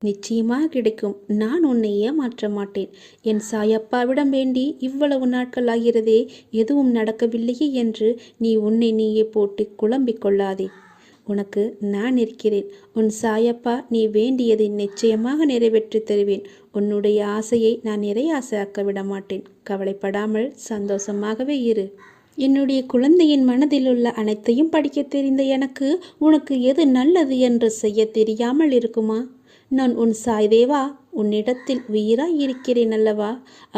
நிச்சயமாக கிடைக்கும். நான் உன்னை ஏமாற்ற மாட்டேன். என் சாயப்பாவிடம் வேண்டி இவ்வளவு நாட்கள் ஆகிறதே, எதுவும் நடக்கவில்லையே என்று நீ உன்னை நீயே போட்டு குழம்பிக் கொள்ளாதே. உனக்கு நான் இருக்கிறேன். உன் சாயப்பா நீ வேண்டியதை நிச்சயமாக நிறைவேற்றி தருவேன். உன்னுடைய ஆசையை நான் நிறையாசையாக்க விட மாட்டேன். கவலைப்படாமல் சந்தோஷமாகவே இரு. என்னுடைய குழந்தையின் மனதில் உள்ள அனைத்தையும் படிக்க தெரிந்த எனக்கு உனக்கு எது நல்லது என்று செய்ய தெரியாமல் இருக்குமா? நான் உன் சாய்தேவா, உன்னிடத்தில் உயிராய் இருக்கிறேன் அல்லவா?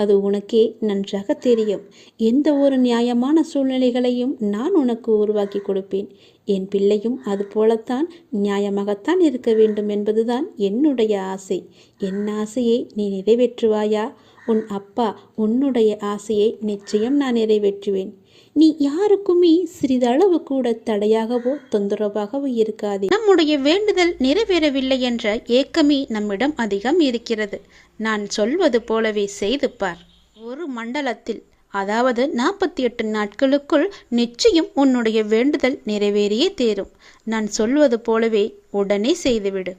அது உனக்கே நன்றாக தெரியும். எந்த ஒரு நியாயமான சூழ்நிலைகளையும் நான் உனக்கு உருவாக்கி கொடுப்பேன். என் பிள்ளையும் அது போலத்தான் நியாயமாகத்தான் இருக்க வேண்டும் என்பதுதான் என்னுடைய ஆசை. என் ஆசையை நீ நிறைவேற்றுவாயா? உன் அப்பா உன்னுடைய ஆசையை நிச்சயம் நான் நிறைவேற்றுவேன். நீ யாருக்குமே சிறிதளவு கூட தடையாகவோ தொந்தரவாகவோ இருக்காதே. நம்முடைய வேண்டுதல் நிறைவேறவில்லை என்ற ஏக்கமே நம்மிடம் அதிகம் இருக்கிறது. நான் சொல்வது போலவே செய்து பார். ஒரு மண்டலத்தில், அதாவது 48 நாட்களுக்குள் நிச்சயம் உன்னுடைய வேண்டுதல் நிறைவேறியே தேரும். நான் சொல்வது போலவே உடனே செய்துவிடு.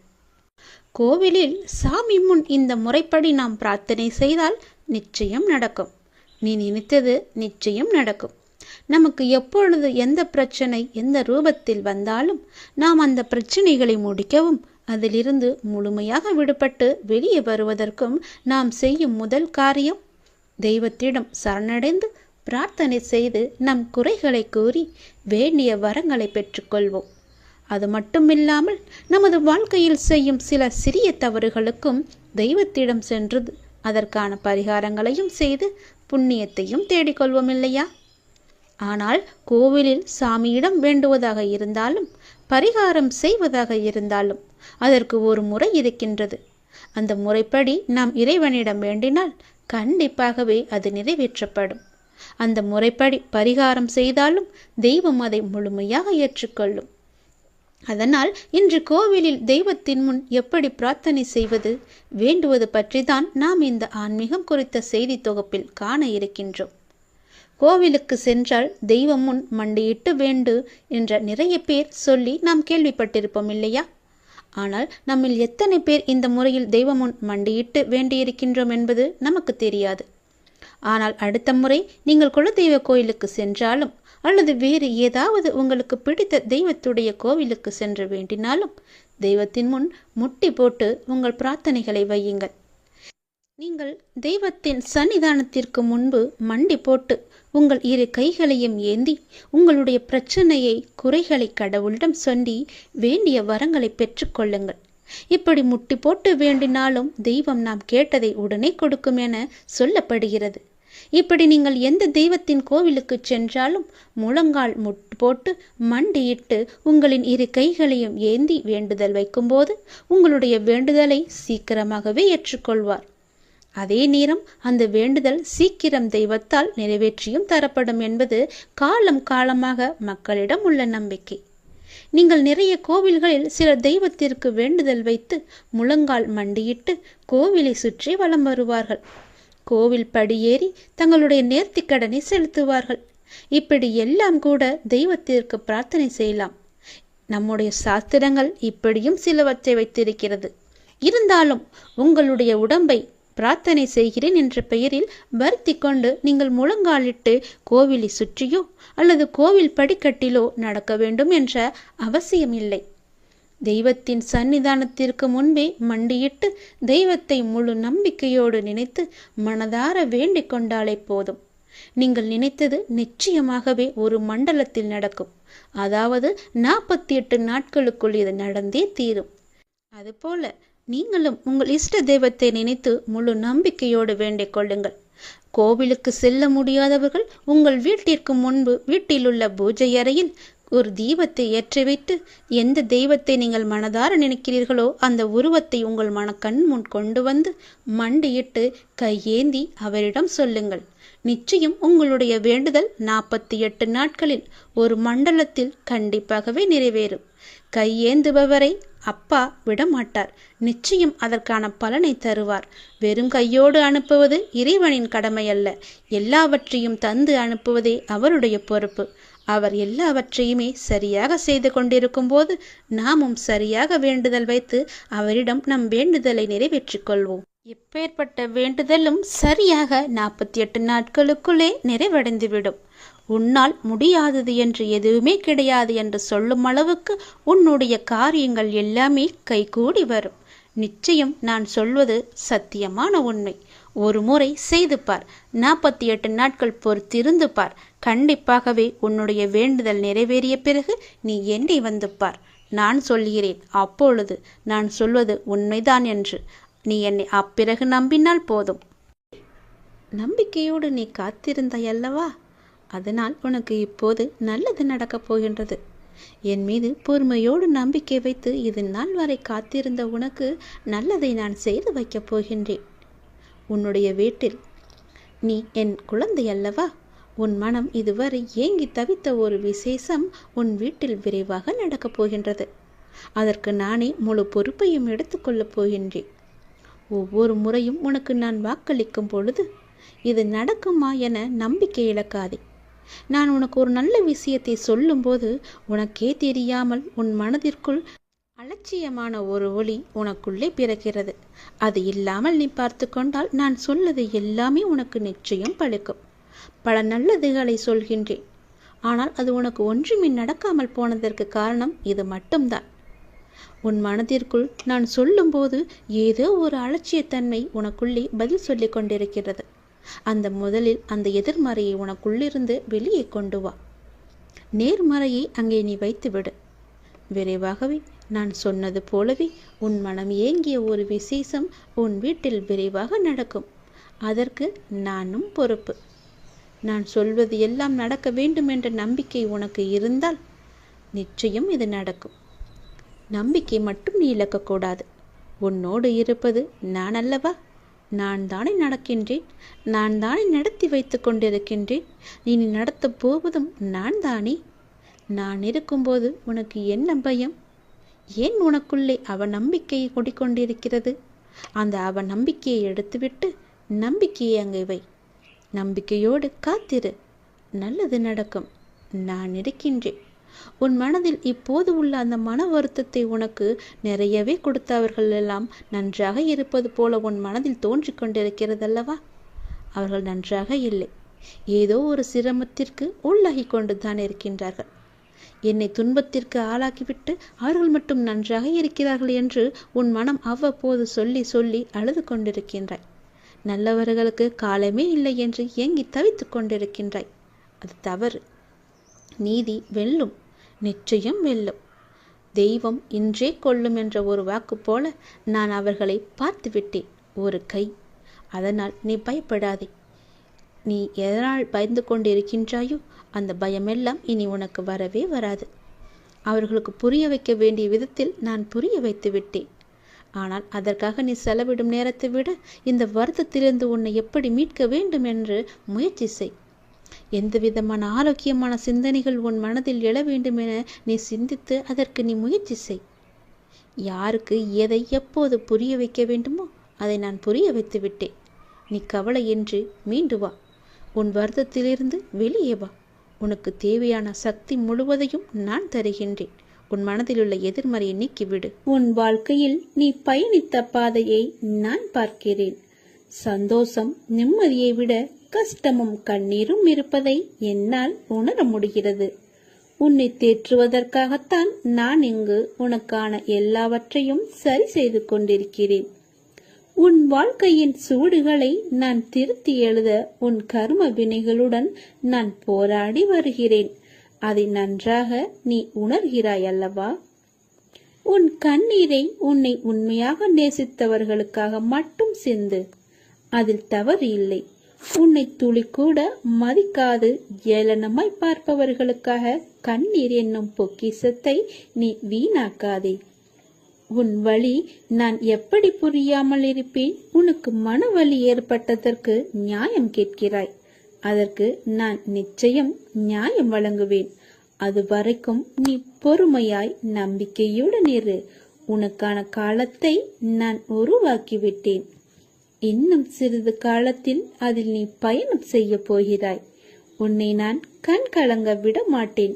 கோவிலில் சாமி முன் இந்த முறைப்படி நாம் பிரார்த்தனை செய்தால் நிச்சயம் நடக்கும். நீ நினைத்தது நிச்சயம் நடக்கும். நமக்கு எப்பொழுது எந்த பிரச்சனை எந்த ரூபத்தில் வந்தாலும் நாம் அந்த பிரச்சனைகளை முடிக்கவும் அதிலிருந்து முழுமையாக விடுபட்டு வெளியே வருவதற்கும் நாம் செய்யும் முதல் காரியம் தெய்வத்திடம் சரணடைந்து பிரார்த்தனை செய்து நம் குறைகளை கூறி வேண்டிய வரங்களை பெற்றுக்கொள்வோம். அது மட்டுமில்லாமல் நமது வாழ்க்கையில் செய்யும் சில சிறிய தவறுகளுக்கும் தெய்வத்திடம் சென்று அதற்கான பரிகாரங்களையும் செய்து புண்ணியத்தையும் தேடிக்கொள்வோம் இல்லையா? ஆனால் கோவிலில் சாமியிடம் வேண்டுவதாக இருந்தாலும் பரிகாரம் செய்வதாக இருந்தாலும் அதற்கு ஒரு முறை இருக்கின்றது. அந்த முறைப்படி நாம் இறைவனிடம் வேண்டினால் கண்டிப்பாகவே அது நிறைவேற்றப்படும். அந்த முறைப்படி பரிகாரம் செய்தாலும் தெய்வம் அதை முழுமையாக ஏற்றுக்கொள்ளும். அதனால் இன்று கோவிலில் தெய்வத்தின் முன் எப்படி பிரார்த்தனை செய்வது, வேண்டுவது பற்றி தான் நாம் இந்த ஆன்மீகம் குறித்த செய்தி தொகுப்பில் காண இருக்கின்றோம். கோவிலுக்கு சென்றால் தெய்வம் முன் மண்டியிட்டு வேண்டு என்ற நிறைய பேர் சொல்லி நாம் கேள்விப்பட்டிருப்போம் இல்லையா? ஆனால் நம்மில் எத்தனை பேர் இந்த முறையில் தெய்வம் முன் மண்டியிட்டு வேண்டியிருக்கின்றோம் என்பது நமக்கு தெரியாது. ஆனால் அடுத்த முறை நீங்கள் குலதெய்வ கோயிலுக்கு சென்றாலும் அல்லது வேறு ஏதாவது உங்களுக்கு பிடித்த தெய்வத்துடைய கோவிலுக்கு சென்று வேண்டினாலும் தெய்வத்தின் முன் முட்டி போட்டு உங்கள் பிரார்த்தனைகளை வையுங்கள். நீங்கள் தெய்வத்தின் சன்னிதானத்திற்கு முன்பு மண்டி போட்டு உங்கள் இரு கைகளையும் ஏந்தி உங்களுடைய பிரச்சனையை குறைகளை கடவுளிடம் சொல்லி வேண்டிய வரங்களை பெற்றுக்கொள்ளுங்கள். இப்படி முட்டி போட்டு வேண்டினாலும் தெய்வம் நாம் கேட்டதை உடனே கொடுக்கும் என சொல்லப்படுகிறது. இப்படி நீங்கள் எந்த தெய்வத்தின் கோவிலுக்கு சென்றாலும் முழங்கால் முட்டு போட்டு மண்டியிட்டு உங்களின் இரு கைகளையும் ஏந்தி வேண்டுதல் வைக்கும்போது உங்களுடைய வேண்டுதலை சீக்கிரமாகவே ஏற்றுக்கொள்வார். அதே நேரம் அந்த வேண்டுதல் சீக்கிரம் தெய்வத்தால் நிறைவேற்றியும் தரப்படும் என்பது காலம் காலமாக மக்களிடம் உள்ள நம்பிக்கை. நீங்கள் நிறைய கோவில்களில் சில தெய்வத்திற்கு வேண்டுதல் வைத்து முழங்கால் மண்டியிட்டு கோவிலை சுற்றி வலம் வருவார்கள். கோவில் படியேறி தங்களுடைய நேர்த்திக்கடனை செலுத்துவார்கள். இப்படி எல்லாம் கூட தெய்வத்திற்கு பிரார்த்தனை செய்யலாம். நம்முடைய சாஸ்திரங்கள் இப்படியும் சிலவற்றை வைத்திருக்கிறது. இருந்தாலும் உங்களுடைய உடம்பை பிரார்த்தனை செய்கிறேன் என்ற பெயரில் வருத்தி கொண்டு நீங்கள் முழங்காலிட்டு கோவிலை சுற்றியோ அல்லது கோவில் படிக்கட்டிலோ நடக்க வேண்டும் என்ற அவசியம் இல்லை. தெய்வத்தின் சன்னிதானத்திற்கு முன்பே மண்டியிட்டு தெய்வத்தை முழு நம்பிக்கையோடு நினைத்து மனதார வேண்டிக் கொண்டாலே போதும். நீங்கள் நினைத்தது நிச்சயமாகவே ஒரு மண்டலத்தில் நடக்கும். அதாவது 48 நாட்களுக்குள் இது நடந்தே தீரும். அதுபோல நீங்களும் உங்கள் இஷ்ட தெய்வத்தை நினைத்து முழு நம்பிக்கையோடு வேண்டிக் கொள்ளுங்கள். கோவிலுக்கு செல்ல முடியாதவர்கள் உங்கள் வீட்டிற்கு முன்பு வீட்டிலுள்ள பூஜை அறையில் ஒரு தீபத்தை ஏற்றி வைத்து எந்த தெய்வத்தை நீங்கள் மனதார நினைக்கிறீர்களோ அந்த உருவத்தை உங்கள் மனக்கண் முன் கொண்டு வந்து மண்டியிட்டு கையேந்தி அவரிடம் சொல்லுங்கள். நிச்சயம் உங்களுடைய வேண்டுதல் 48 நாட்களில் ஒரு மண்டலத்தில் கண்டிப்பாகவே நிறைவேறும். கையேந்துபவரை அப்பா விடமாட்டார். நிச்சயம் அதற்கான பலனை தருவார். வெறும் கையோடு அனுப்புவது இறைவனின் கடமை அல்ல. எல்லாவற்றையும் தந்து அனுப்புவதே அவருடைய பொறுப்பு. அவர் எல்லாவற்றையுமே சரியாக செய்து கொண்டிருக்கும் போது நாமும் சரியாக வேண்டுதல் வைத்து அவரிடம் நம் வேண்டுதலை நிறைவேற்றிக் கொள்வோம். எப்பேற்பட்ட வேண்டுதலும் சரியாக 48 நாட்களுக்குள்ளே நிறைவடைந்துவிடும். உன்னால் முடியாதது என்று எதுவுமே கிடையாது என்று சொல்லும் அளவுக்கு உன்னுடைய காரியங்கள் எல்லாமே கைகூடி வரும். நிச்சயம் நான் சொல்வது சத்தியமான உண்மை. ஒரு முறை செய்து பார். 48 நாட்கள் பொறுத்திருந்து பார். கண்டிப்பாகவே உன்னுடைய வேண்டுதல் நிறைவேறிய பிறகு நீ என்னை வந்து பார். நான் சொல்கிறேன், அப்பொழுது நான் சொல்வது உண்மைதான் என்று நீ என்னை அப்பிறகு நம்பினால் போதும். நம்பிக்கையோடு நீ காத்திருந்தாய் அல்லவா? அதனால் உனக்கு இப்போது நல்லது நடக்கப் போகின்றது. என் மீது பொறுமையோடு நம்பிக்கை வைத்து இது நாள் வரை காத்திருந்த உனக்கு நல்லதை நான் செய்து வைக்கப் போகின்றேன். உன்னுடைய வீட்டில் நீ என் குழந்தை அல்லவா? உன் மனம் இதுவரை ஏங்கி தவித்த ஒரு விசேஷம் உன் வீட்டில் விரைவாக நடக்கப் போகின்றது. அதற்கு நானே முழு பொறுப்பையும் எடுத்துக்கொள்ளப் போகின்றேன். ஒவ்வொரு முறையும் உனக்கு நான் வாக்களிக்கும் பொழுது இது நடக்குமா என நம்பிக்கை இழக்காதே. நான் உனக்கு ஒரு நல்ல விஷயத்தை சொல்லும்போது உனக்கே தெரியாமல் உன் மனதிற்குள் அலட்சியமான ஒரு ஒளி உனக்குள்ளே பிறக்கிறது. அது இல்லாமல் நீ பார்த்து கொண்டால் நான் சொல்வது எல்லாமே உனக்கு நிச்சயம் பழிக்கும். பல நல்லதுகளை சொல்கின்றேன், ஆனால் அது உனக்கு ஒன்றுமே நடக்காமல் போனதற்கு காரணம் இது மட்டும்தான். உன் மனதிற்குள் நான் சொல்லும்போது ஏதோ ஒரு அலட்சியத்தன்மை உனக்குள்ளே பதில் சொல்லி கொண்டிருக்கிறது. முதலில் அந்த எதிர்மறையை உனக்குள்ளிருந்து வெளியே கொண்டு வா. நேர்மறையை அங்கே நீ வைத்துவிடு. விரைவாகவே நான் சொன்னது போலவே உன் மனம் ஏங்கிய ஒரு விசேஷம் உன் வீட்டில் விரைவாக நடக்கும். அதற்கு நானும் பொறுப்பு. நான் சொல்வது எல்லாம் நடக்க வேண்டும் என்ற நம்பிக்கை உனக்கு இருந்தால் நிச்சயம் இது நடக்கும். நம்பிக்கை மட்டும் நீ இழக்கக்கூடாது. உன்னோடு இருப்பது நான் அல்லவா? நான் தானே நடக்கின்றேன், நான் தானே நடத்தி வைத்து கொண்டிருக்கின்றேன். நீ நடத்தப் போவதும் நான் தானே. நான் இருக்கும்போது உனக்கு என்ன பயம்? ஏன் உனக்குள்ளே அவநம்பிக்கையை குடிக்கொண்டிருக்கிறது? அந்த அவநம்பிக்கையை எடுத்துவிட்டு நம்பிக்கையை அங்கே வை. நம்பிக்கையோடு காத்திரு. நல்லது நடக்கும். நான் இருக்கின்றேன். உன் மனதில் இப்போது உள்ள அந்த மன வருத்தத்தை உனக்கு நிறையவே கொடுத்தவர்கள் எல்லாம் நன்றாக இருப்பது போல உன் மனதில் தோன்றிக் கொண்டிருக்கிறதல்லவா? அவர்கள் நன்றாக இல்லை. ஏதோ ஒரு சிரமத்திற்கு உள்ளாகி கொண்டு தான் இருக்கின்றார்கள். என்னை துன்பத்திற்கு ஆளாக்கிவிட்டு அவர்கள் மட்டும் நன்றாக இருக்கிறார்கள் என்று உன் மனம் அவ்வப்போது சொல்லி சொல்லி அழுது கொண்டிருக்கின்றாய். நல்லவர்களுக்கு காலமே இல்லை என்று ஏங்கி தவித்து கொண்டிருக்கின்றாய். அது தவறு. நீதி வெல்லும், நிச்சயம் வெல்லும். தெய்வம் இன்றே கொல்லும் என்ற ஒரு வாக்கு போல நான் அவர்களை பார்த்து விட்டேன். ஒரு கை. அதனால் நீ பயப்படாதே. நீ எதனால் பயந்து கொண்டிருக்கின்றாயோ அந்த பயமெல்லாம் இனி உனக்கு வரவே வராது. அவர்களுக்கு புரிய வைக்க வேண்டிய விதத்தில் நான் புரிய வைத்து விட்டேன். ஆனால் அதற்காக நீ செலவிடும் நேரத்தை விட இந்த வருத்தத்திலிருந்து உன்னை எப்படி மீட்க வேண்டும் என்று முயற்சி செய். எந்த விதமான ஆரோக்கியமான சிந்தனைகள் உன் மனதில் எழ வேண்டும் என நீ சிந்தித்து அதற்கு நீ முயற்சி செய். யாருக்கு எதை எப்போது புரிய வைக்க வேண்டுமோ அதை நான் புரிய வைத்து விட்டேன். நீ கவலையின்றி மீண்டு வா. உன் வருத்தத்திலிருந்து வெளியே வா. உனக்கு தேவையான சக்தி முழுவதையும் நான் தருகின்றேன். உன் மனதில் உள்ள எதிர்மறையை நீக்கிவிடு. உன் வாழ்க்கையில் நீ பயணித்த பாதையை நான் பார்க்கிறேன். சந்தோஷம், நிம்மதியை விட கஷ்டமும் கண்ணீரும் இருப்பதை என்னால் உணர முடிகிறது. உன்னை தேற்றுவதற்காகத்தான் நான் இங்கு உனக்கான எல்லாவற்றையும் சரி செய்து கொண்டிருக்கிறேன். உன் வாழ்க்கையின் சூடுகளை நான் திருத்தி எழுத உன் கர்ம வினைகளுடன் நான் போராடி வருகிறேன். அதை நன்றாக நீ உணர்கிறாய் அல்லவா? உன் கண்ணீரை உன்னை உண்மையாக நேசித்தவர்களுக்காக மட்டும் சிந்து. அதில் தவறு இல்லை. உன்னை துளி கூட மதிக்காது ஏளனமாய் பார்ப்பவர்களுக்காக கண்ணீர் என்னும் பொக்கிஷத்தை நீ வீணாக்காதே. உன் வழி நான் எப்படி புரியாமல் இருப்பேன்? உனக்கு மன வலி ஏற்பட்டதற்கு நியாயம் கேட்கிறாய். அதற்கு நான் நிச்சயம் நியாயம் வழங்குவேன். அது வரைக்கும் நீ பொறுமையாய் நம்பிக்கையுடன் இரு. உனக்கான காலத்தை நான் உருவாக்கிவிட்டேன். இன்னும் சிறிது காலத்தில் அதில் நீ பயணம் செய்ய போகிறாய். உன்னை நான் கண் கலங்க விட மாட்டேன்.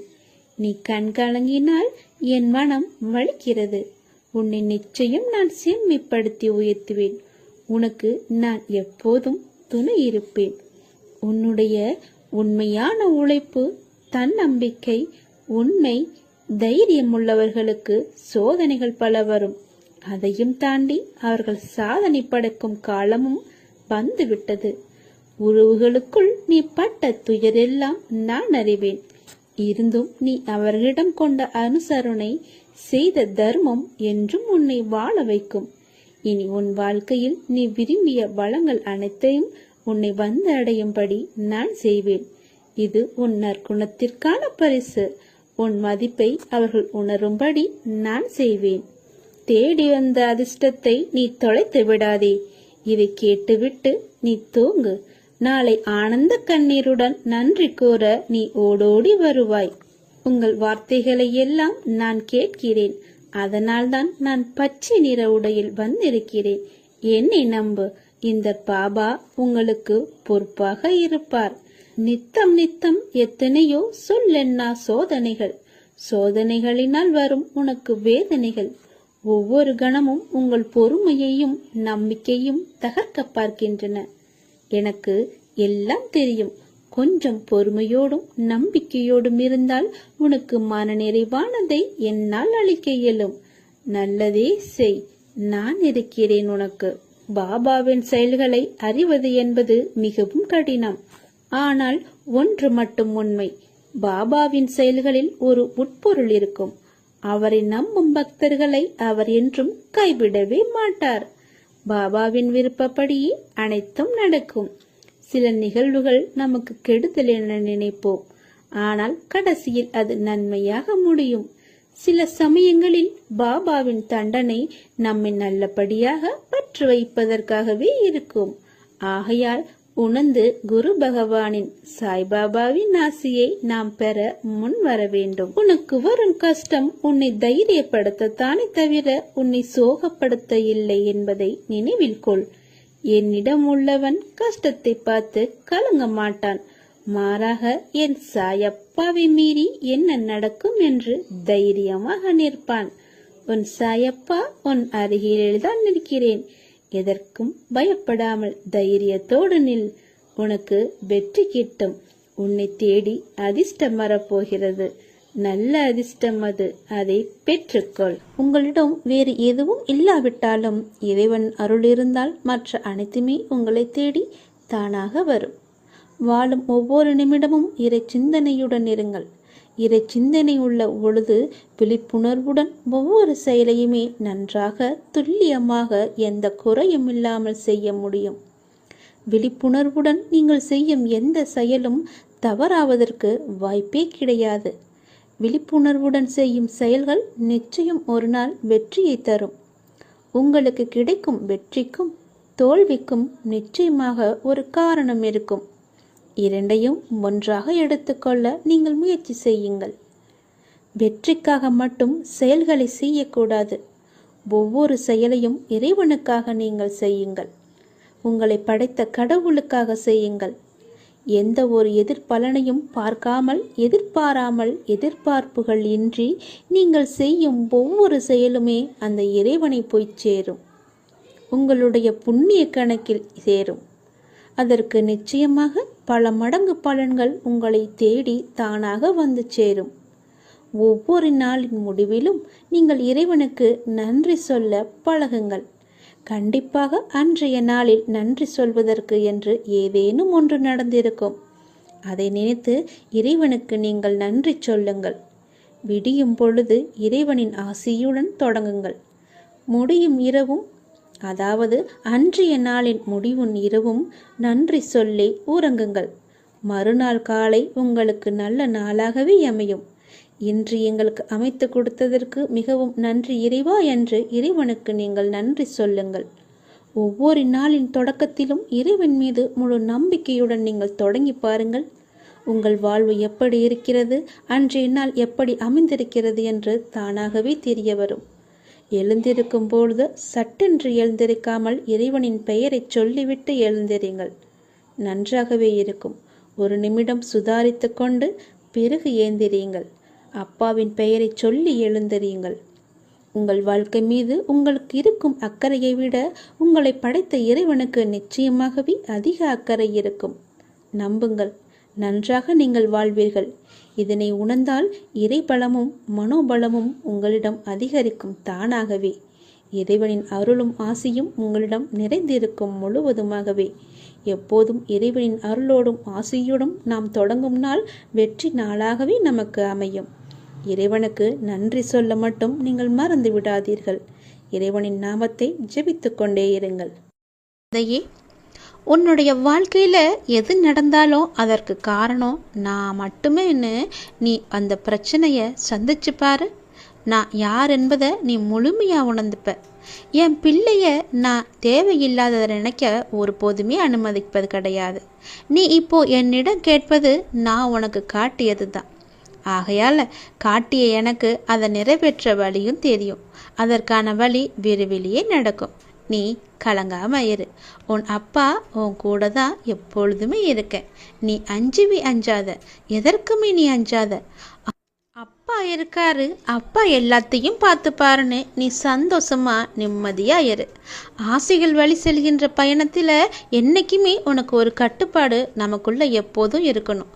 நீ கண் கலங்கினால் என் மனம் வலிக்கிறது. உன்னை நிச்சயம் நான் செம்மைப்படுத்தி உயர்த்துவேன். உனக்கு நான் எப்போதும் துணை இருப்பேன். உன்னுடைய உண்மையான உழைப்பு, தன்னம்பிக்கை, உண்மை, தைரியம் உள்ளவர்களுக்கு சோதனைகள் பல வரும். அதையும் தாண்டி அவர்கள் சாதனை படைக்கும் காலமும் வந்துவிட்டது. உறவுகளுக்குள் நீ பட்ட துயரெல்லாம் நான் அறிவேன். இருந்தும் நீ அவர்களிடம் கொண்ட அனுசரணை, செய்த தர்மம் என்றும் உன்னை வாழ வைக்கும். இனி உன் வாழ்க்கையில் நீ விரும்பிய வளங்கள் அனைத்தையும் உன்னை வந்து அடையும்படி நான் செய்வேன். இது உன் நற்குணத்திற்கான பரிசு. உன் மதிப்பை அவர்கள் உணரும்படி நான் செய்வேன். தேடி வந்த அதிர்ஷ்டத்தை நீ தொலைத்து விடாதே. இதை கேட்டுவிட்டு நீ தூங்கு. நாளை ஆனந்த கண்ணீருடன் நன்றி கூற நீ ஓடோடி வருவாய். உங்கள் வார்த்தைகளை எல்லாம் நான் கேட்கிறேன். அதனால்தான் நான் பச்சை நிற உடையில் வந்திருக்கிறேன். என்னை நம்பு. இந்த பாபா உங்களுக்கு பொறுப்பாக இருப்பார். நித்தம் நித்தம் எத்தனையோ சொல்லென்னா சோதனைகள். சோதனைகளினால் வரும் உனக்கு வேதனைகள். ஒவ்வொரு கணமும் உங்கள் பொறுமையையும் நம்பிக்கையும் தகர்க்க பார்க்கின்றன. எனக்கு எல்லாம் தெரியும். கொஞ்சம் பொறுமையோடும் நம்பிக்கையோடும் இருந்தால் உனக்கு மனநிறைவானதை என்னால் அளிக்க இயலும். நல்லதே செய், நான் இருக்கிறேன் உனக்கு. பாபாவின் செயல்களை அறிவது என்பது மிகவும் கடினம். ஆனால் ஒன்று மட்டும் உண்மை, பாபாவின் செயல்களில் ஒரு உட்பொருள் இருக்கும். அவரை நம்பும் பக்தர்களை அவர் என்றும் கைவிடவே மாட்டார். பாபாவின் விருப்பப்படியே அனைத்தும் நடக்கும். சில நிகழ்வுகள் நமக்கு கெடுதல் என நினைப்போம், ஆனால் கடைசியில் அது நன்மையாக முடியும். சில சமயங்களில் பாபாவின் தண்டனை நம்மை நல்லபடியாக பற்று வைப்பதற்காகவே இருக்கும். ஆகையால் உணர்ந்து குரு பகவானின், சாய்பாபாவின் ஆசியை நாம் பெற முன் வர வேண்டும். உனக்கு வரும் கஷ்டம் உன்னை தைரியப்படுத்தத்தானே தவிர உன்னை சோகப்படுத்த இல்லை என்பதை நினைவில் கொள். என்னிடம் உள்ளவன் கஷ்டத்தை பார்த்து கலங்க மாட்டான். மாறாக என் சாயப்பாவை மீறி என்ன நடக்கும் என்று தைரியமாக நிற்பான். உன் சாயப்பா உன் அருகில்தான் நிற்கிறேன். எதற்கும் பயப்படாமல் தைரியத்தோடு நில். உனக்கு வெற்றி கிட்டும். உன்னை தேடி அதிர்ஷ்டம் வரப்போகிறது. நல்ல அதிர்ஷ்டம் அது. அதை பெற்றுக்கொள். உங்களிடம் வேறு எதுவும் இல்லாவிட்டாலும் இறைவன் அருள் இருந்தால் மற்ற அனைத்துமே உங்களை தேடி தானாக வரும். வாழும் ஒவ்வொரு நிமிடமும் இறை சிந்தனையுடன் இருங்கள். இறை சிந்தனை உள்ள பொழுது விழிப்புணர்வுடன் ஒவ்வொரு செயலையுமே நன்றாக துல்லியமாக எந்த குறையும் இல்லாமல் செய்ய முடியும். விழிப்புணர்வுடன் நீங்கள் செய்யும் எந்த செயலும் தவறாவதற்கு வாய்ப்பே கிடையாது. விழிப்புணர்வுடன் செய்யும் செயல்கள் நிச்சயம் ஒரு நாள் வெற்றியை தரும். உங்களுக்கு கிடைக்கும் வெற்றிக்கும் தோல்விக்கும் நிச்சயமாக ஒரு காரணம் இருக்கும். இரண்டையும் ஒன்றாக எடுத்துக்கொள்ள நீங்கள் முயற்சி செய்யுங்கள். வெற்றிக்காக மட்டும் செயல்களை செய்யக்கூடாது. ஒவ்வொரு செயலையும் இறைவனுக்காக நீங்கள் செய்யுங்கள். உங்களை படைத்த கடவுளுக்காக செய்யுங்கள். எந்த ஒரு எதிர்பலனையும் பார்க்காமல், எதிர்பாராமல், எதிர்பார்ப்புகள் இன்றி நீங்கள் செய்யும் ஒவ்வொரு செயலுமே அந்த இறைவனை போய் சேரும். உங்களுடைய புண்ணிய கணக்கில் சேரும். அதற்கு நிச்சயமாக பல மடங்கு பலன்கள் உங்களை தேடி தானாக வந்து சேரும். ஒவ்வொரு நாளின் முடிவிலும் நீங்கள் இறைவனுக்கு நன்றி சொல்ல பழகுங்கள். கண்டிப்பாக அன்றைய நாளில் நன்றி சொல்வதற்கு என்று ஏதேனும் ஒன்று நடந்திருக்கும். அதை நினைத்து இறைவனுக்கு நீங்கள் நன்றி சொல்லுங்கள். விடியும் பொழுது இறைவனின் ஆசியுடன் தொடங்குங்கள். முடியும் இரவும், அதாவது அன்றைய நாளின் முடிவும் இரவும் நன்றி சொல்லி உறங்குங்கள். மறுநாள் காலை உங்களுக்கு நல்ல நாளாகவே அமையும். இன்று எங்களுக்கு அமைத்து கொடுத்ததற்கு மிகவும் நன்றி இறைவா என்று இறைவனுக்கு நீங்கள் நன்றி சொல்லுங்கள். ஒவ்வொரு நாளின் தொடக்கத்திலும் இறைவன் மீது முழு நம்பிக்கையுடன் நீங்கள் தொடங்கி பாருங்கள். உங்கள் வாழ்வு எப்படி இருக்கிறது, அன்றைய நாள் எப்படி அமைந்திருக்கிறது என்று தானாகவே தெரிய வரும். எழுந்திருக்கும் பொழுது சட்டென்று எழுந்திருக்காமல் இறைவனின் பெயரை சொல்லிவிட்டு எழுந்திருங்கள். நன்றாகவே இருக்கும். ஒரு நிமிடம் சுதாரித்து கொண்டு பிறகு ஏந்திரியுங்கள். அப்பாவின் பெயரை சொல்லி எழுந்திரியுங்கள். உங்கள் வாழ்க்கை மீது உங்களுக்கு இருக்கும் அக்கறையை விட உங்களை படைத்த இறைவனுக்கு நிச்சயமாகவே அதிக அக்கறை இருக்கும். நம்புங்கள், நன்றாக நீங்கள் வாழ்வீர்கள். இதனை உணர்ந்தால் இறைபலமும் மனோபலமும் உங்களிடம் அதிகரிக்கும் தானாகவே. இறைவனின் அருளும் ஆசியும் உங்களிடம் நிறைந்திருக்கும் முழுவதுமாகவே. எப்போதும் இறைவனின் அருளோடும் ஆசியோடும் நாம் தொடங்கும் நாள் வெற்றி நாளாகவே நமக்கு அமையும். இறைவனுக்கு நன்றி சொல்ல மட்டும் நீங்கள் மறந்து விடாதீர்கள். இறைவனின் நாமத்தை ஜெபித்து கொண்டே இருங்கள். அதையே உன்னுடைய வாழ்க்கையில் எது நடந்தாலும் அதற்கு காரணம் நான் மட்டுமேன்னு நீ அந்த பிரச்சனையை சந்திச்சு பாரு. நான் யார் என்பதை நீ முழுமையாக உணர்ந்துப்ப. என் பிள்ளைய நான் தேவையில்லாததை நினைக்க ஒருபோதுமே அனுமதிப்பது கிடையாது. நீ இப்போ என்னிடம் கேட்பது நான் உனக்கு காட்டியது தான். ஆகையால் காட்டிய எனக்கு அதை நிறைவேற்ற வழியும் தெரியும். அதற்கான வழி விரைவிலேயே நடக்கும். நீ கலங்காம இரு. உன் அப்பா உன் கூட தான் எப்பொழுதுமே இருக்க. நீ அஞ்சாத, எதற்குமே நீ அஞ்சாத. அப்பா இருக்காரு, அப்பா எல்லாத்தையும் பார்த்து பாருன்னு நீ சந்தோஷமா நிம்மதியா இரு. ஆசைகள் வழி செல்கின்ற பயணத்தில் என்னைக்குமே உனக்கு ஒரு கட்டுப்பாடு நமக்குள்ள எப்போதும் இருக்கணும்.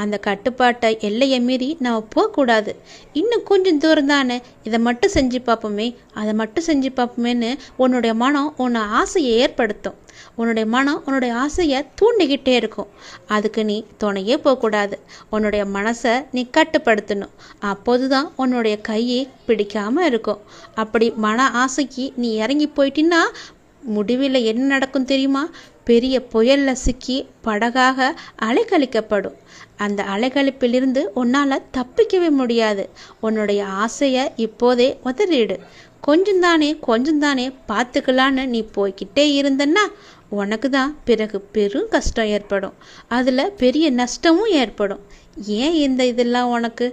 அந்த கட்டுப்பாட்டை எல்லையை மீறி நம்ம போகக்கூடாது. இன்னும் கொஞ்சம் தூரம் தானே, இதை மட்டும் செஞ்சு பார்ப்போமே, அதை மட்டும் செஞ்சு பார்ப்போமேன்னு உன்னுடைய மனம் உன்னை ஆசையை ஏற்படுத்தும். உன்னுடைய மனம் உன்னுடைய ஆசையை தூண்டிக்கிட்டே இருக்கும். அதுக்கு நீ துணையே போகக்கூடாது. உன்னுடைய மனசை நீ கட்டுப்படுத்தணும். அப்போது தான் உன்னுடைய கையை பிடிக்காமல் இருக்கும். அப்படி மன ஆசைக்கு நீ இறங்கி போயிட்டின்னா முடிவில் என்ன நடக்கும் தெரியுமா? பெரிய புயலில் சிக்கி படகாக அலைக்கழிக்கப்படும். அந்த அலைக்கழிப்பிலிருந்து உன்னால் தப்பிக்கவே முடியாது. உன்னுடைய ஆசையை இப்போதே உதறிடு. கொஞ்சம் தானே பார்த்துக்கலான்னு நீ போய்கிட்டே இருந்தன்னா உனக்கு தான் பிறகு பெரும் கஷ்டம் ஏற்படும். அதில் பெரிய நஷ்டமும் ஏற்படும். ஏன் இதெல்லாம் உனக்கு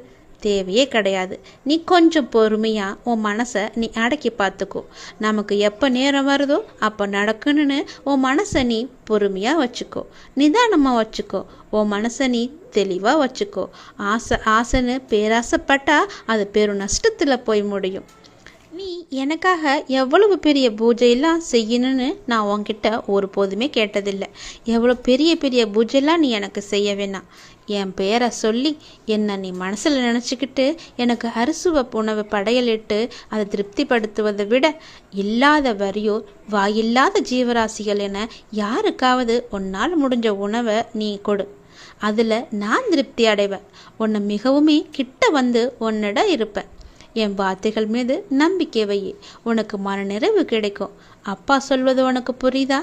தேவையே கிடையாது. நீ கொஞ்சம் பொறுமையாக உன் மனசை நீ அடக்கி பார்த்துக்கோ. நமக்கு எப்போ நேரம் வருதோ அப்போ நடக்கணும்னு உன் மனசை நீ பொறுமையாக வச்சுக்கோ, நிதானமாக வச்சுக்கோ. உன் மனசை நீ தெளிவாக வச்சுக்கோ. ஆசைன்னு பேராசைப்பட்டா அது பெரும் நஷ்டத்தில் போய் முடியும். நீ எனக்காக எவ்வளவு பெரிய பூஜையெல்லாம் செய்யணும்னு நான் உன்கிட்ட ஒருபோதுமே கேட்டதில்லை. எவ்வளோ பெரிய பூஜையெல்லாம் நீ எனக்கு செய்ய வேணாம். என் பேரை சொல்லி என்னை நீ மனசில் நினச்சிக்கிட்டு எனக்கு அறுசுவை உணவு படையலிட்டு அதை திருப்திப்படுத்துவதை விட இல்லாத வரியோர் வாயில்லாத ஜீவராசிகள் என யாருக்காவது உன்னால் முடிஞ்ச உணவை நீ கொடு. அதில் நான் திருப்தி அடைவேன். உன்னை மிகவுமே கிட்ட வந்து உன்னிடம் இருப்பேன். என் வார்த்தைகள் மீது நம்பிக்கை வை. உனக்கு மன நிறைவு கிடைக்கும். அப்பா சொல்வது உனக்கு புரியுதா?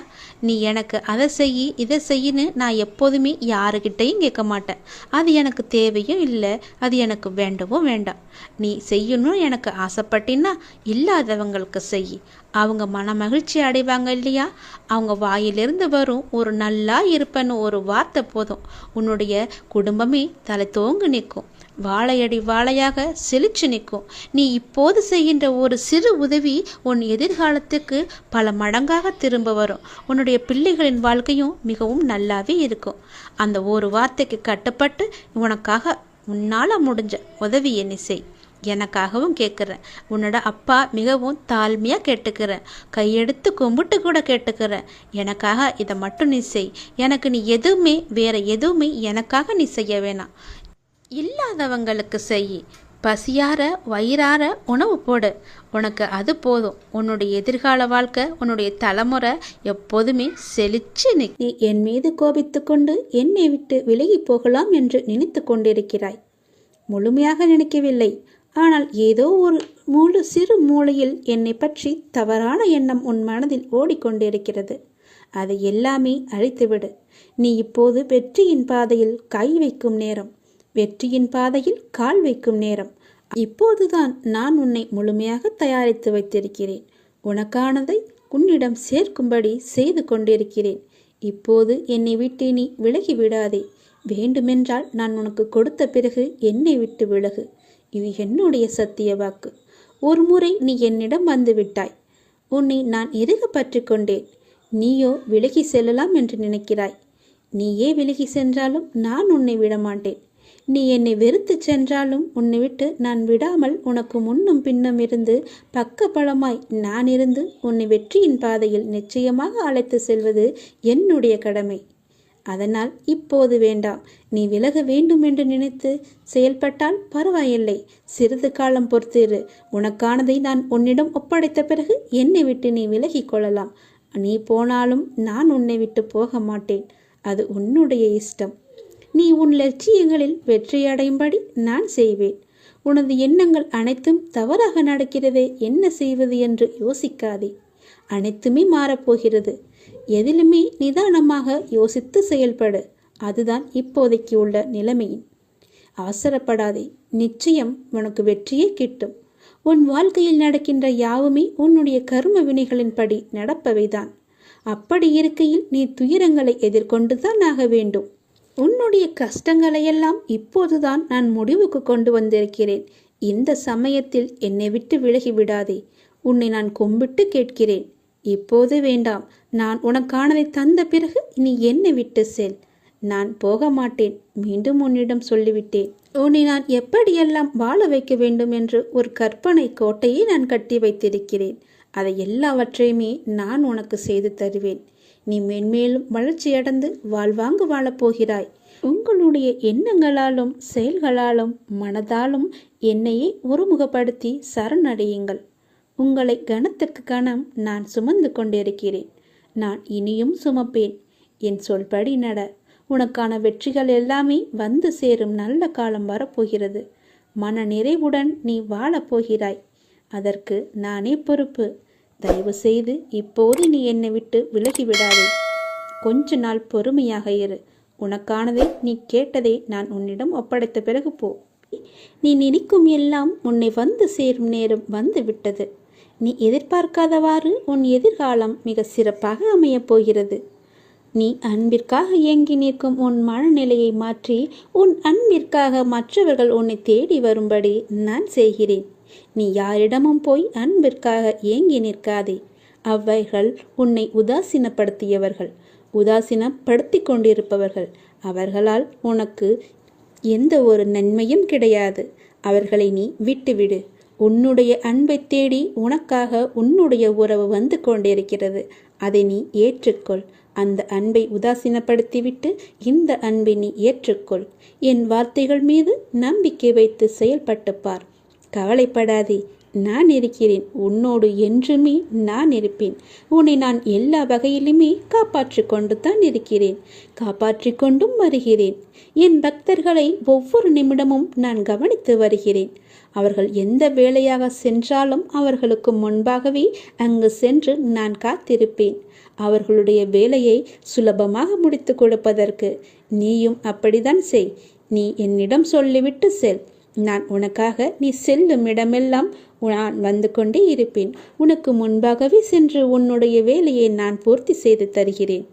நீ எனக்கு அதை செய் இதை செய்யின்னு நான் எப்போதுமே யாருக்கிட்டையும் கேட்க மாட்டேன். அது எனக்கு தேவையும் இல்லை, அது எனக்கு வேண்டவும் வேண்டாம். நீ செய்யணும் எனக்கு ஆசைப்பட்டின்னா இல்லாதவங்களுக்கு செய். அவங்க மன மகிழ்ச்சி அடைவாங்க இல்லையா? அவங்க வாயிலிருந்து வரும் ஒரு நல்லா இருப்பேன்னு ஒரு வார்த்தை போதும். உன்னுடைய குடும்பமே தலை தோங்கு நிற்கும். வாழையடி வாழையாக செழிச்சு நிற்கும். நீ இப்போது செய்கின்ற ஒரு சிறு உதவி உன் எதிர்காலத்துக்கு பல மடங்காக திரும்ப வரும். உன்னுடைய பிள்ளைகளின் வாழ்க்கையும் மிகவும் நல்லாவே இருக்கும். அந்த ஒரு வார்த்தைக்கு கட்டுப்பட்டு உனக்காக உன்னால் முடிஞ்ச உதவியை நீ செய். எனக்காகவும் கேட்குறேன். உன்னோட அப்பா மிகவும் தாழ்மையாக கேட்டுக்கிறேன். கையெடுத்து கும்பிட்டு கூட கேட்டுக்கிறேன். எனக்காக இதை மட்டும் நீ செய். எனக்கு நீ வேற எதுவுமே எனக்காக நீ செய்ய வேணாம். இல்லாதவங்களுக்கு செய். பசியார வயிறார உணவு போடு. உனக்கு அது போதும். உன்னுடைய எதிர்கால வாழ்க்கை, உன்னுடைய தலைமுறை எப்போதுமே செழிச்சு நீ என் மீது கோபித்து கொண்டு என்னை விட்டு விலகி போகலாம் என்று நினைத்து கொண்டிருக்கிறாய். முழுமையாக நினைக்கவில்லை. ஆனால் ஏதோ ஒரு சிறு மூலையில் என்னை பற்றி தவறான எண்ணம் உன் மனதில் ஓடிக்கொண்டிருக்கிறது. அதை எல்லாமே அழித்துவிடு. நீ இப்போது வெற்றியின் பாதையில் கை வைக்கும் நேரம். வெற்றியின் பாதையில் கால் வைக்கும் நேரம். இப்போதுதான் நான் உன்னை முழுமையாக தயாரித்து வைத்திருக்கிறேன். உனக்கானதை உன்னிடம் சேர்க்கும்படி செய்து கொண்டிருக்கிறேன். இப்போது என்னை விட்டு நீ விலகி விடாதே. வேண்டுமென்றால் நான் உனக்கு கொடுத்த பிறகு என்னை விட்டு விலகு. இது என்னுடைய சத்திய வாக்கு. ஒரு முறை நீ என்னிடம் வந்து விட்டாய். உன்னை நான் இறுக பற்றி கொண்டேன். நீயோ விலகி செல்லலாம் என்று நினைக்கிறாய். நீயே விலகி சென்றாலும் நான் உன்னை விடமாட்டேன். நீ என்னை வெறுத்து சென்றாலும் உன்னை விட்டு நான் விடாமல் உனக்கு முன்னும் பின்னும் இருந்து பக்கபலமாய் நான் இருந்து உன்னை வெற்றியின் பாதையில் நிச்சயமாக அழைத்து செல்வது என்னுடைய கடமை. அதனால் இப்போது வேண்டாம். நீ விலக வேண்டும் என்று நினைத்து செயல்பட்டால் பரவாயில்லை. சிறிது காலம் பொறுத்திரு. உனக்கானதை நான் உன்னிடம் ஒப்படைத்த பிறகு என்னை விட்டு நீ விலகி கொள்ளலாம். நீ போனாலும் நான் உன்னை விட்டு போக மாட்டேன். அது உன்னுடைய இஷ்டம். நீ உன் லட்சியங்களில் வெற்றியடையும்படி நான் செய்வேன். உனது எண்ணங்கள் அனைத்தும் தவறாக நடக்கிறதே, என்ன செய்வது என்று யோசிக்காதே. அனைத்துமே மாறப்போகிறது. எதிலுமே நிதானமாக யோசித்து செயல்படு. அதுதான் இப்போதைக்கு உள்ள நிலைமையின். அவசரப்படாதே. நிச்சயம் உனக்கு வெற்றியே கிட்டும். உன் வாழ்க்கையில் நடக்கின்ற யாவுமே உன்னுடைய கர்ம வினைகளின்படி நடப்பவைதான். அப்படி இருக்கையில் நீ துயரங்களை எதிர்கொண்டுதான் ஆக வேண்டும். உன்னுடைய கஷ்டங்களையெல்லாம் இப்போதுதான் நான் முடிவுக்கு கொண்டு வந்திருக்கிறேன். இந்த சமயத்தில் என்னை விட்டு விலகி விடாதே. உன்னை நான் கும்பிட்டு கேட்கிறேன். இப்போது வேண்டாம். நான் உனக்கானதை தந்த பிறகு நீ என்னை விட்டு செல். நான் போக மாட்டேன். மீண்டும் உன்னிடம் சொல்லிவிட்டேன். உன்னை நான் எப்படியெல்லாம் வாழ வைக்க வேண்டும் என்று ஒரு கற்பனை கோட்டையை நான் கட்டி வைத்திருக்கிறேன். அதை எல்லாவற்றையுமே நான் உனக்கு செய்து தருவேன். நீ மென்மேலும் வளர்ச்சியடைந்து வாழ்வாங்கு வாழப்போகிறாய். உங்களுடைய எண்ணங்களாலும் செயல்களாலும் மனதாலும் என்னையே ஒருமுகப்படுத்தி சரணடையுங்கள். உங்களை கணத்திற்கு கணம் நான் சுமந்து கொண்டிருக்கிறேன். நான் இனியும் சுமப்பேன். என் சொல்படி நட. உனக்கான வெற்றிகள் எல்லாமே வந்து சேரும் நல்ல காலம் வரப்போகிறது. மன நிறைவுடன் நீ வாழப்போகிறாய். அதற்கு நானே பொறுப்பு. தயவு செய்து இப்போது நீ என்னை விட்டு விலகிவிடாதே. கொஞ்ச நாள் பொறுமையாக இரு. உனக்கானதை நீ கேட்டதை நான் உன்னிடம் ஒப்படைத்த பிறகு போ. நீ நினைக்கும் எல்லாம் உன்னை வந்து சேரும் நேரம் வந்து விட்டது. நீ எதிர்பார்க்காதவாறு உன் எதிர்காலம் மிக சிறப்பாக அமையப் போகிறது. நீ அன்பிற்காக ஏங்கி நிற்கும் உன் மனநிலையை மாற்றி உன் அன்பிற்காக மற்றவர்கள் உன்னை தேடி வரும்படி நான் செய்கிறேன். நீ யாரிடமும் போய் அன்பிற்காக ஏங்கி நிற்காதே. அவைகள் உன்னை உதாசீனப்படுத்தியவர்கள், உதாசீனப்படுத்தி கொண்டிருப்பவர்கள். அவர்களால் உனக்கு எந்த ஒரு நன்மையும் கிடையாது. அவர்களை நீ விட்டுவிடு. உன்னுடைய அன்பை தேடி உனக்காக உன்னுடைய உறவு வந்து கொண்டிருக்கிறது. அதை நீ ஏற்றுக்கொள். அந்த அன்பை உதாசீனப்படுத்திவிட்டு இந்த அன்பை நீ ஏற்றுக்கொள். என் வார்த்தைகள் மீது நம்பிக்கை வைத்து செயல்பட்டு பார். கவலைப்படாதே. நான் இருக்கிறேன். உன்னோடு என்றுமே நான் இருப்பேன். உன்னை நான் எல்லா வகையிலுமே காப்பாற்றி கொண்டு தான் இருக்கிறேன். காப்பாற்றி கொண்டும் வருகிறேன். என் பக்தர்களை ஒவ்வொரு நிமிடமும் நான் கவனித்து வருகிறேன். அவர்கள் எந்த வேலையாக சென்றாலும் அவர்களுக்கு முன்பாகவே அங்கு சென்று நான் காத்திருப்பேன். அவர்களுடைய வேலையை சுலபமாக முடித்து கொடுப்பதற்கு நீயும் அப்படித்தான் செய். நீ என்னிடம் சொல்லிவிட்டு செல். நான் உனக்காக நீ செல்லும் இடமெல்லாம் நான் வந்து கொண்டே இருப்பேன். உனக்கு முன்பாகவே சென்று உன்னுடைய வேலையை நான் பூர்த்தி செய்து தருகிறேன்.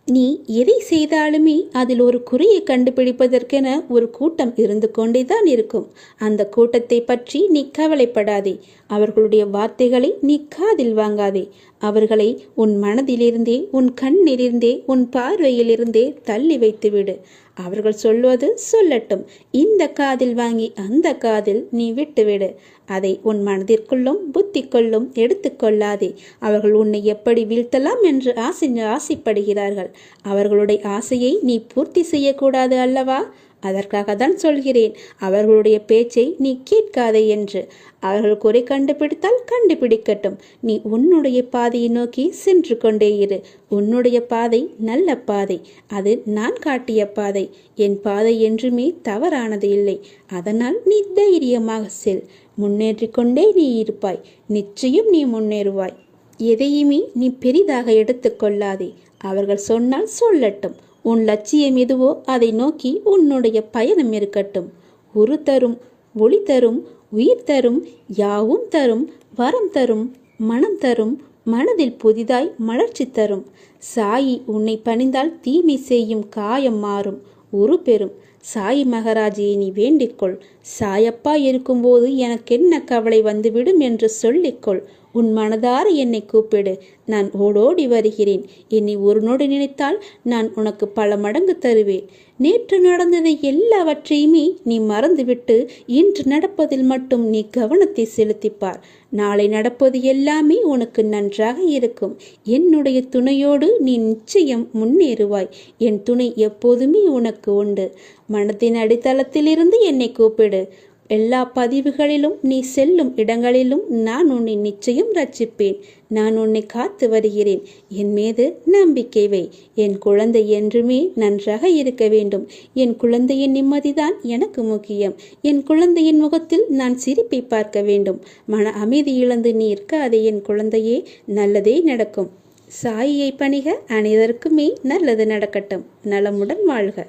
நீ எதை செய்தாலுமே அதில் ஒரு குறையை கண்டுபிடிப்பதற்கென ஒரு கூட்டம் இருந்து கொண்டேதான் இருக்கும். அந்த கூட்டத்தை பற்றி நீ கவலைப்படாதே. அவர்களுடைய வார்த்தைகளை நீ காதில் வாங்காதே. அவர்களை உன் மனதிலிருந்தே, உன் கண்ணிலிருந்தே, உன் பார்வையிலிருந்தே தள்ளி வைத்துவிடு. அவர்கள் சொல்வது சொல்லட்டும். இந்த காதில் வாங்கி அந்த காதில் நீ விட்டுவிடு. அதை உன் மனதிற்குள்ளும் புத்திக்குள்ளும் எடுத்துக்கொள்ளாதே. அவர்கள் உன்னை எப்படி வீழ்த்தலாம் என்று ஆசைப்படுகிறார்கள். அவர்களுடைய ஆசையை நீ பூர்த்தி செய்யக்கூடாது அல்லவா? அதற்காகத்தான் சொல்கிறேன், அவர்களுடைய பேச்சை நீ கேட்காதே என்று. அவர்கள் குறை கண்டுபிடித்தால் கண்டுபிடிக்கட்டும். நீ உன்னுடைய பாதையை நோக்கி சென்று கொண்டே இரு. உன்னுடைய பாதை நல்ல பாதை. அது நான் காட்டிய பாதை. என் பாதை என்றுமே தவறானது இல்லை. அதனால் நீ தைரியமாக செல். முன்னேற்றிக் கொண்டே நீ இருப்பாய். நிச்சயம் நீ முன்னேறுவாய். எதையுமே நீ பெரிதாக எடுத்துக்கொள்ளாதே. அவர்கள் சொன்னால் சொல்லட்டும். உன் லட்சியம் எதுவோ அதை நோக்கி உன்னுடைய பயணம் இருக்கட்டும். உரு தரும், ஒளி தரும், உயிர் தரும், யாவும் தரும், வரம் தரும், மனம் தரும், மனதில் புதிதாய் மலர்ச்சி தரும். சாயி உன்னை பணிந்தால் தீமை செய்யும் காயம் மாறும், உரு பெறும். சாயி மகாராஜியை நீ வேண்டிக்கொள். சாயப்பா இருக்கும்போது எனக்கென்ன கவலை வந்துவிடும் என்று சொல்லிக்கொள். உன் மனதார என்னை கூப்பிடு, நான் ஓடோடி வருகிறேன். என்னை ஒரு நொடி நினைத்தால் நான் உனக்கு பல மடங்கு தருவேன். நேற்று நடந்ததை எல்லாவற்றையுமே நீ மறந்துவிட்டு இன்று நடப்பதில் மட்டும் நீ கவனத்தை செலுத்திப்பார். நாளை நடப்பது எல்லாமே உனக்கு நன்றாக இருக்கும். என்னுடைய துணையோடு நீ நிச்சயம் முன்னேறுவாய். என் துணை எப்போதுமே உனக்கு உண்டு. மனத்தின் அடித்தளத்திலிருந்து என்னை கூப்பிடு. எல்லா பதிவுகளிலும் நீ செல்லும் இடங்களிலும் நான் உன்னை நிச்சயம் ரட்சிப்பேன். நான் உன்னை காத்து வருகிறேன். என் மீது நம்பிக்கை வை. என் குழந்தை என்றுமே நன்றாக இருக்க வேண்டும். என் குழந்தையின் நிம்மதிதான் எனக்கு முக்கியம். என் குழந்தையின் முகத்தில் நான் சிரிப்பை பார்க்க வேண்டும். மன அமைதி இழந்து நீ இருக்காதே என் குழந்தையே, நல்லதே நடக்கும். சாயியை பணிக, அனைவருக்குமே நல்லது நடக்கட்டும். நலமுடன் வாழ்க.